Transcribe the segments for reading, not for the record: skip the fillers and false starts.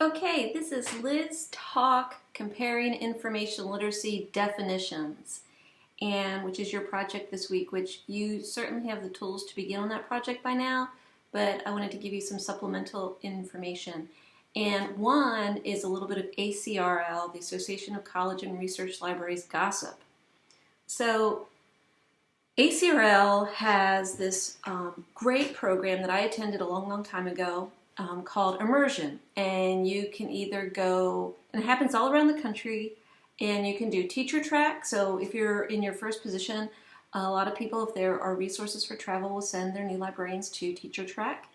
Okay, this is Liz Talk Comparing Information Literacy Definitions, and which is your project this week, which you certainly have the tools to begin on that project by now, but I wanted to give you some supplemental information. And one is a little bit of ACRL, the Association of College and Research Libraries gossip. So ACRL has this great program that I attended a long time ago called Immersion, and you can either go, and it happens all around the country, and you can do teacher track. So if you're in your first position, a lot of people, if there are resources for travel, will send their new librarians to teacher track.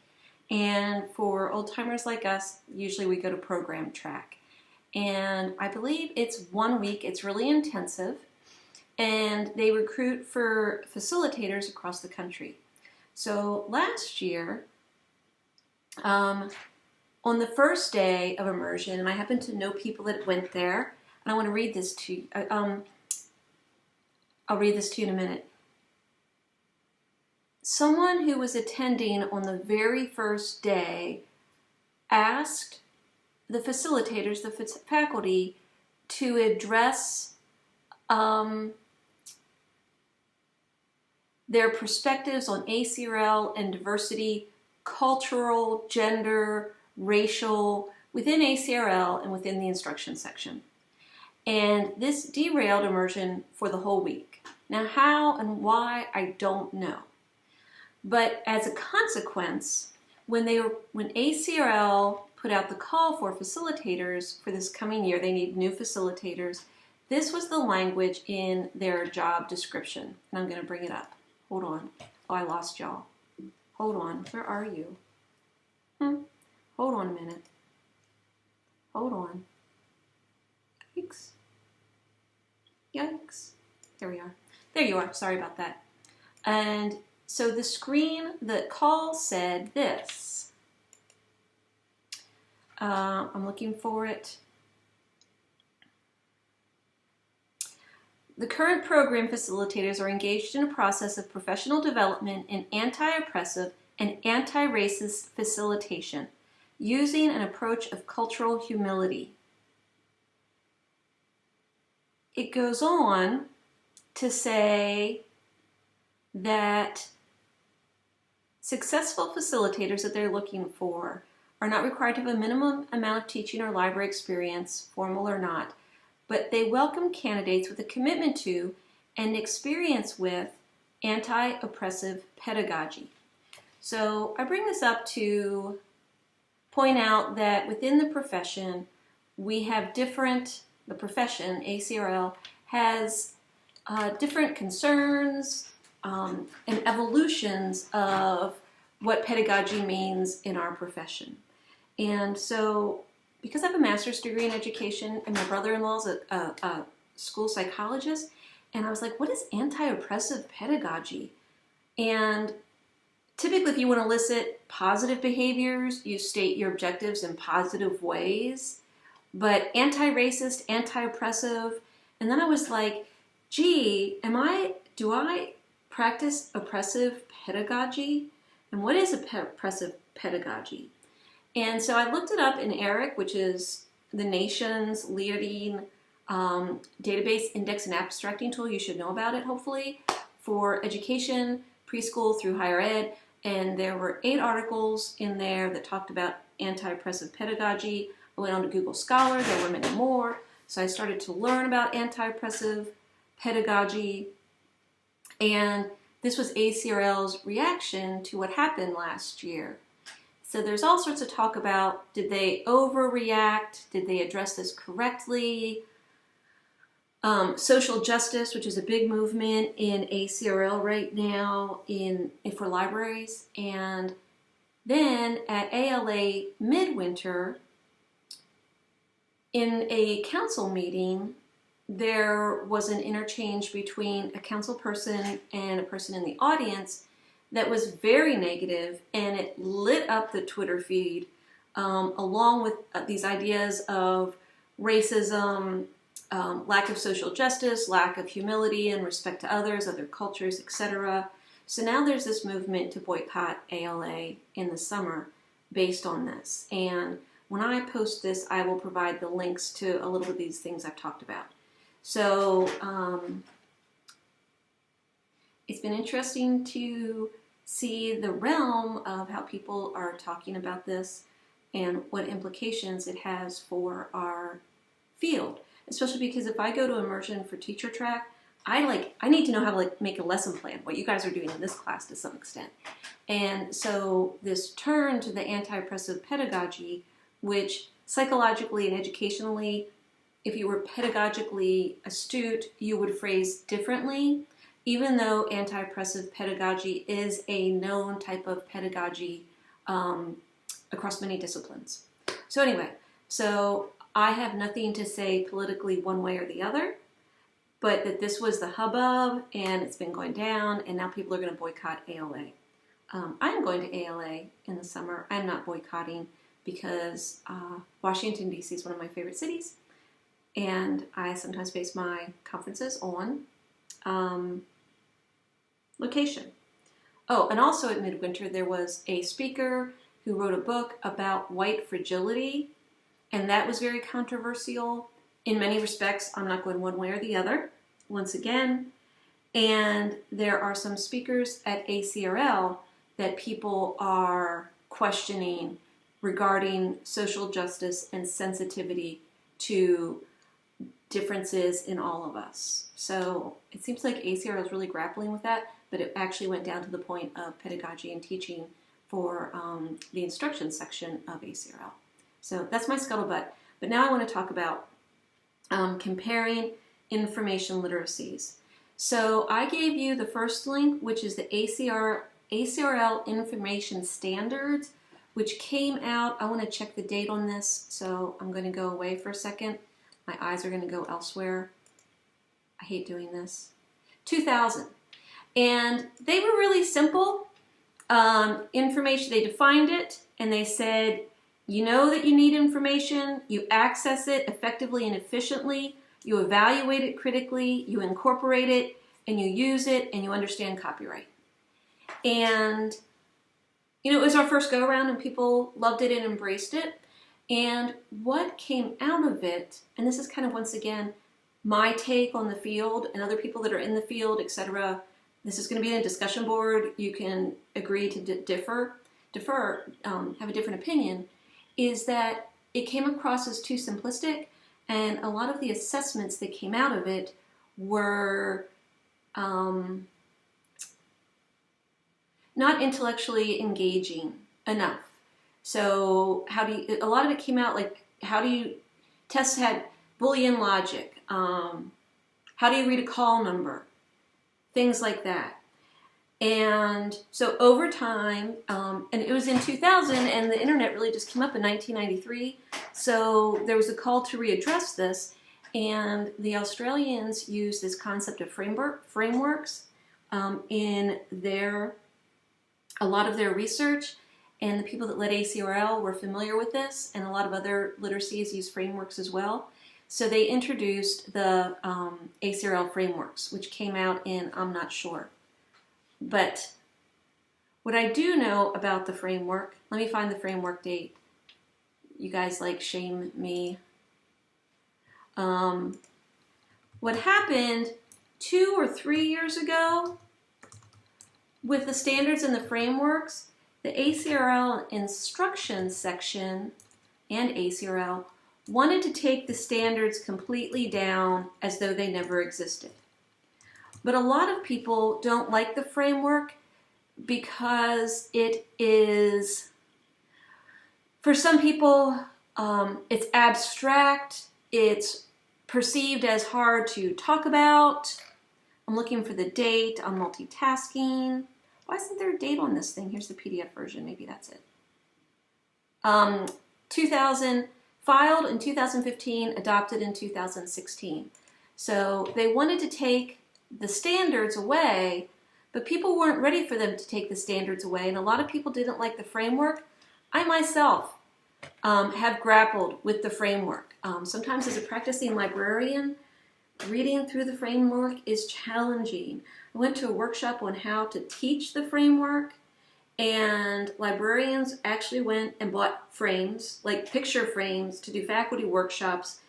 And for old timers like us, usually we go to program track. And I believe it's 1 week. It's really intensive. And they recruit for facilitators across the country. So last year, on the first day of immersion, and I happen to know people that went there, and I want to read this to you. I'll read this to you in a minute. Someone who was attending on the very first day asked the facilitators, the faculty, to address their perspectives on ACRL and diversity, cultural, gender, racial, within ACRL and within the instruction section. And this derailed immersion for the whole week. Now how and why, I don't know. But as a consequence, when ACRL put out the call for facilitators for this coming year, they need new facilitators, this was the language in their job description. And I'm going to bring it up. Hold on. Oh, I lost y'all. Hold on. Where are you? Hold on a minute. Hold on. Yikes. Yikes. There we are. There you are. Sorry about that. And so the screen, the call said this. I'm looking for it. The current program facilitators are engaged in a process of professional development in anti-oppressive and anti-racist facilitation, using an approach of cultural humility. It goes on to say that successful facilitators that they're looking for are not required to have a minimum amount of teaching or library experience, formal or not, but they welcome candidates with a commitment to and experience with anti-oppressive pedagogy. So I bring this up to point out that within the profession, we have the profession, ACRL, has different concerns and evolutions of what pedagogy means in our profession. And so because I have a master's degree in education and my brother-in-law is a school psychologist, and I was like, what is anti-oppressive pedagogy? And typically if you want to elicit positive behaviors, you state your objectives in positive ways, but anti-racist, anti-oppressive, and then I was like, gee, do I practice oppressive pedagogy? And what is oppressive pedagogy? And so I looked it up in ERIC, which is the nation's leading database index and abstracting tool. You should know about it, hopefully, for education, preschool through higher ed. And there were 8 articles in there that talked about anti-oppressive pedagogy. I went on to Google Scholar. There were many more. So I started to learn about anti-oppressive pedagogy. And this was ACRL's reaction to what happened last year. So there's all sorts of talk about, did they overreact? Did they address this correctly? Social justice, which is a big movement in ACRL right now for libraries. And then at ALA Midwinter, in a council meeting, there was an interchange between a council person and a person in the audience that was very negative, and it lit up the Twitter feed along with these ideas of racism, lack of social justice, lack of humility and respect to others, other cultures, etc. So now there's this movement to boycott ALA in the summer based on this. And when I post this, I will provide the links to a little of these things I've talked about. So it's been interesting to see the realm of how people are talking about this and what implications it has for our field. Especially because if I go to immersion for teacher track, I need to know how to make a lesson plan, what you guys are doing in this class to some extent. And so this turn to the anti-oppressive pedagogy, which psychologically and educationally, if you were pedagogically astute, you would phrase differently, even though anti-oppressive pedagogy is a known type of pedagogy across many disciplines. So anyway, so I have nothing to say politically one way or the other, but that this was the hubbub and it's been going down and now people are going to boycott ALA. I'm going to ALA in the summer. I'm not boycotting because Washington, D.C. is one of my favorite cities, and I sometimes base my conferences on location. Oh, and also at Midwinter there was a speaker who wrote a book about white fragility, and that was very controversial. In many respects, I'm not going one way or the other, once again. And there are some speakers at ACRL that people are questioning regarding social justice and sensitivity to differences in all of us. So it seems like ACRL is really grappling with that, but it actually went down to the point of pedagogy and teaching for the instruction section of ACRL. So that's my scuttlebutt. But now I want to talk about comparing information literacies. So I gave you the first link, which is the ACRL Information Standards, which came out. I want to check the date on this, so I'm going to go away for a second. My eyes are going to go elsewhere. I hate doing this. 2000. And they were really simple. Information, they defined it, and they said, you know that you need information, you access it effectively and efficiently, you evaluate it critically, you incorporate it, and you use it, and you understand copyright. And, you know, it was our first go-around, and people loved it and embraced it. And what came out of it, and this is kind of, once again, my take on the field, and other people that are in the field, etc. This is going to be in a discussion board. You can agree to defer, have a different opinion, is that it came across as too simplistic, and a lot of the assessments that came out of it were not intellectually engaging enough. So a lot of it came out like, tests had Boolean logic, how do you read a call number, things like that. And so over time, and it was in 2000, and the internet really just came up in 1993, so there was a call to readdress this, and the Australians used this concept of frameworks in a lot of their research, and the people that led ACRL were familiar with this, and a lot of other literacies use frameworks as well. So they introduced the ACRL frameworks, which came out in, I'm not sure. But what I do know about the framework, let me find the framework date. You guys shame me. What happened 2 or 3 years ago with the standards and the frameworks, the ACRL instruction section and ACRL wanted to take the standards completely down as though they never existed. But a lot of people don't like the framework because it is, for some people, it's abstract, it's perceived as hard to talk about. I'm looking for the date on multitasking. Why isn't there a date on this thing? Here's the PDF version, maybe that's it. 2000, filed in 2015, adopted in 2016. So they wanted to take the standards away, but people weren't ready for them to take the standards away, and a lot of people didn't like the framework. I myself have grappled with the framework. Sometimes as a practicing librarian, reading through the framework is challenging. I went to a workshop on how to teach the framework, And librarians actually went and bought frames, like picture frames, to do faculty workshops.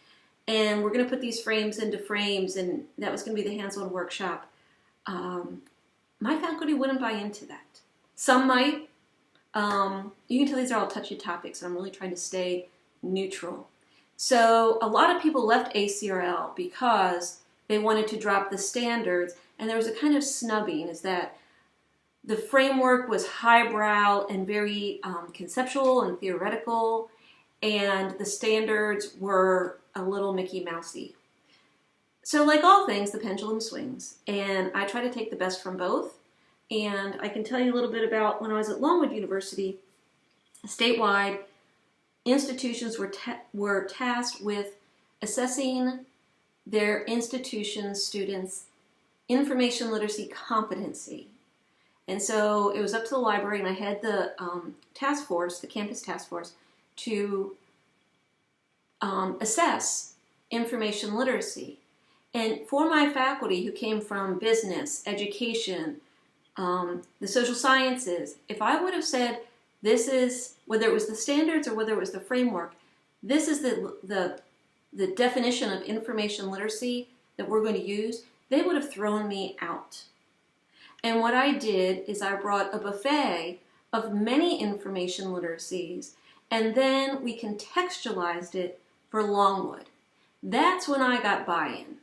And we're going to put these frames into frames, and that was going to be the hands-on workshop. My faculty wouldn't buy into that. Some might. You can tell these are all touchy topics, and I'm really trying to stay neutral. So a lot of people left ACRL because they wanted to drop the standards, and there was a kind of snubbing, is that the framework was highbrow and very conceptual and theoretical, and the standards were a little Mickey Mousey. So like all things, the pendulum swings, and I try to take the best from both. And I can tell you a little bit about when I was at Longwood University, statewide, institutions were tasked with assessing their institution's students' information literacy competency. And so it was up to the library, and I had the task force, the campus task force, to assess information literacy. And for my faculty who came from business, education, the social sciences, if I would have said, this is, whether it was the standards or whether it was the framework, this is the definition of information literacy that we're going to use, they would have thrown me out. And what I did is I brought a buffet of many information literacies, and then we contextualized it for Longwood. That's when I got buy-in.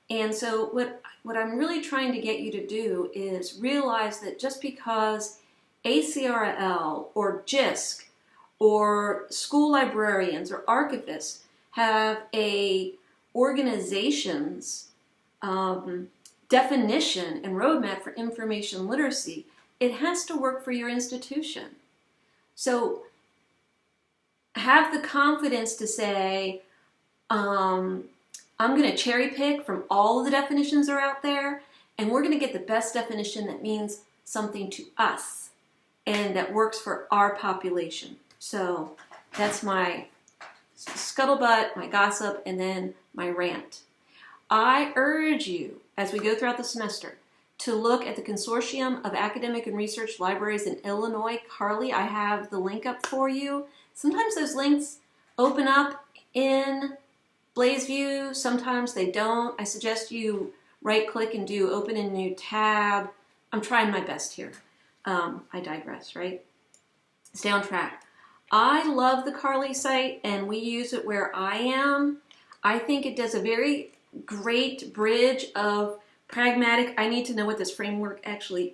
And so what I'm really trying to get you to do is realize that just because ACRL or JISC or school librarians or archivists have a organization's definition and roadmap for information literacy, it has to work for your institution. So have the confidence to say, I'm going to cherry pick from all of the definitions that are out there, and we're going to get the best definition that means something to us and that works for our population. So that's my scuttlebutt, my gossip, and then my rant. I urge you, as we go throughout the semester, to look at the Consortium of Academic and Research Libraries in Illinois. Carly, I have the link up for you. Sometimes those links open up in Blaze View, sometimes they don't. I suggest you right-click and do open in new tab. I'm trying my best here. I digress, right? Stay on track. I love the Carly site, and we use it where I am. I think it does a very great bridge of pragmatic, I need to know what this framework actually,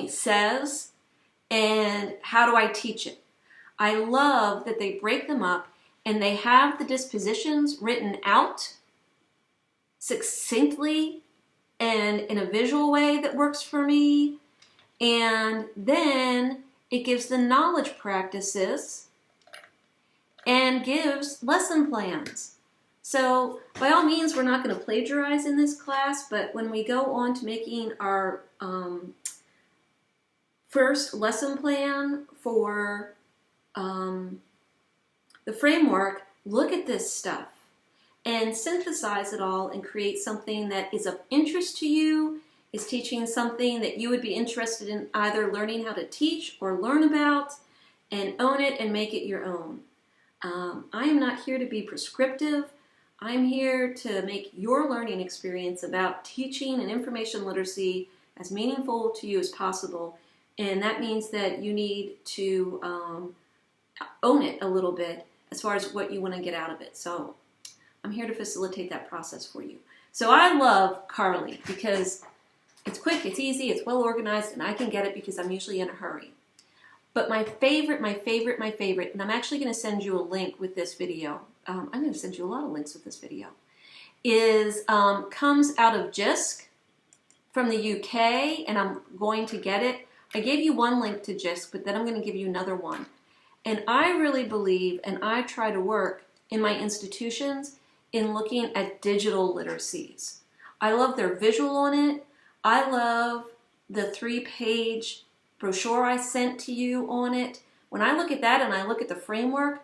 says, and how do I teach it. I love that they break them up and they have the dispositions written out succinctly and in a visual way that works for me. And then it gives the knowledge practices and gives lesson plans. So by all means, we're not going to plagiarize in this class, but when we go on to making our first lesson plan for the framework, look at this stuff and synthesize it all and create something that is of interest to you, is teaching something that you would be interested in either learning how to teach or learn about, and own it and make it your own. I am not here to be prescriptive. I'm here to make your learning experience about teaching and information literacy as meaningful to you as possible. And that means that you need to own it a little bit as far as what you want to get out of it. So I'm here to facilitate that process for you. So I love Carly because it's quick, it's easy, it's well organized, and I can get it because I'm usually in a hurry. But my favorite, and I'm actually going to send you a link with this video. I'm going to send you a lot of links with this video. Comes out of JISC from the UK, and I'm going to get it. I gave you one link to JISC, but then I'm going to give you another one. And I really believe, and I try to work in my institutions in looking at digital literacies. I love their visual on it. I love the 3-page brochure I sent to you on it. When I look at that and I look at the framework,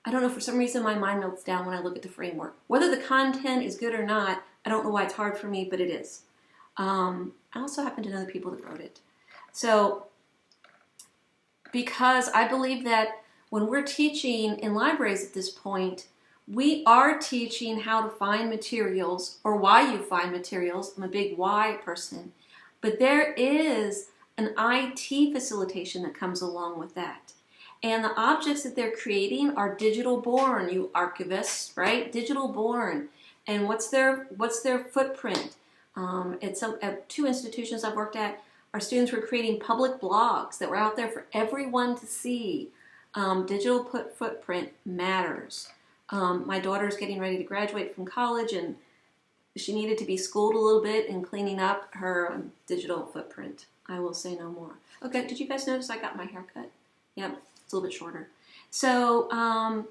I don't know, for some reason my mind melts down when I look at the framework. Whether the content is good or not, I don't know why it's hard for me, but it is. I also happen to know the people that wrote it. So because I believe that when we're teaching in libraries at this point, we are teaching how to find materials or why you find materials. I'm a big why person. But there is an IT facilitation that comes along with that. And the objects that they're creating are digital born, you archivists, right? Digital born. And what's their footprint? At two institutions I've worked at, our students were creating public blogs that were out there for everyone to see. Digital footprint matters. My daughter's getting ready to graduate from college, and she needed to be schooled a little bit in cleaning up her digital footprint. I will say no more. Okay, did you guys notice I got my hair cut? Yep, it's a little bit shorter. So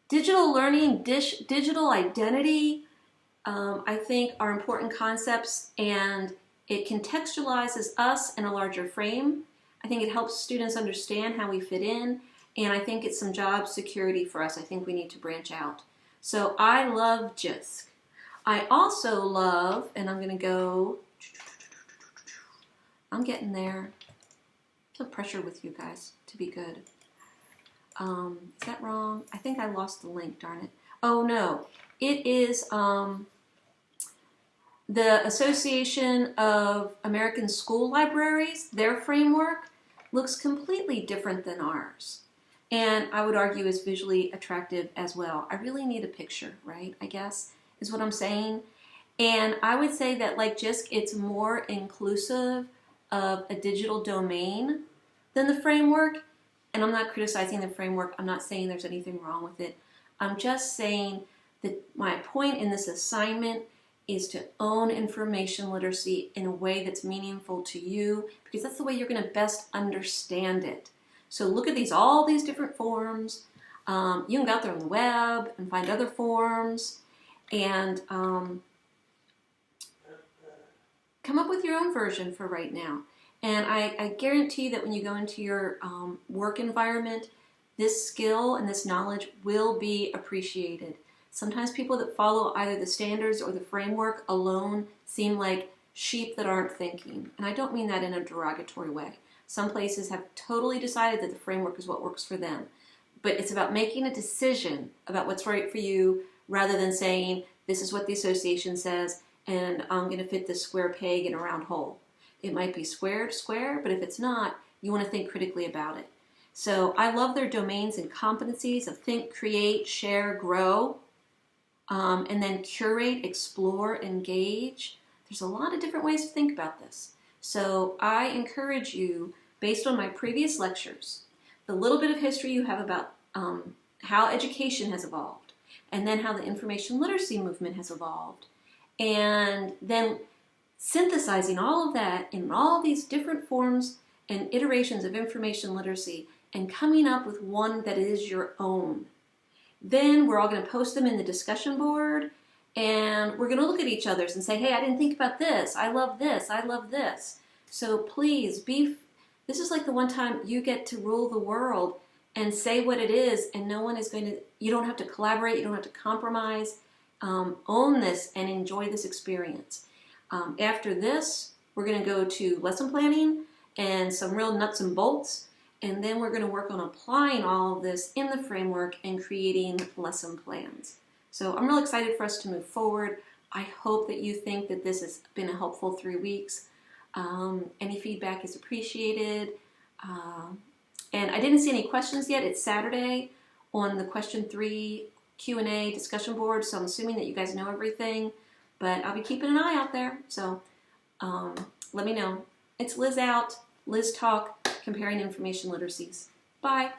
digital learning, digital identity, I think are important concepts, and it contextualizes us in a larger frame. I think it helps students understand how we fit in, and I think it's some job security for us. I think we need to branch out. So I love JISC. I also love, and I'm going to go, I'm getting there. I feel pressure with you guys to be good. Is that wrong? I think I lost the link, darn it. Oh no, it is the Association of American School Libraries. Their framework looks completely different than ours. And I would argue is visually attractive as well. I really need a picture, right? I guess is what I'm saying. And I would say that like JISC, it's more inclusive of a digital domain than the framework. And I'm not criticizing the framework. I'm not saying there's anything wrong with it. I'm just saying that my point in this assignment is to own information literacy in a way that's meaningful to you, because that's the way you're going to best understand it. So look at all these different forms. You can go out there on the web and find other forms, and come up with your own version for right now. And I guarantee that when you go into your work environment, this skill and this knowledge will be appreciated. Sometimes people that follow either the standards or the framework alone seem like sheep that aren't thinking. And I don't mean that in a derogatory way. Some places have totally decided that the framework is what works for them. But it's about making a decision about what's right for you rather than saying, this is what the association says, and I'm going to fit this square peg in a round hole. It might be square to square, but if it's not, you want to think critically about it. So I love their domains and competencies of think, create, share, grow, and then curate, explore, engage. There's a lot of different ways to think about this. So I encourage you, based on my previous lectures, the little bit of history you have about how education has evolved, and then how the information literacy movement has evolved, and then synthesizing all of that in all these different forms and iterations of information literacy and coming up with one that is your own. Then we're all going to post them in the discussion board, and we're going to look at each other's and say, hey, I didn't think about this. I love this. I love this. So please this is like the one time you get to rule the world and say what it is, and no one is going to, you don't have to collaborate, you don't have to compromise. Own this and enjoy this experience. After this, we're going to go to lesson planning and some real nuts and bolts, and then we're going to work on applying all of this in the framework and creating lesson plans. So I'm really excited for us to move forward. I hope that you think that this has been a helpful 3 weeks. Any feedback is appreciated. And I didn't see any questions yet. It's Saturday on the question 3 Q&A discussion board, so I'm assuming that you guys know everything, but I'll be keeping an eye out there. So let me know. It's Liz out, Liz Talk, Comparing Information Literacies. Bye.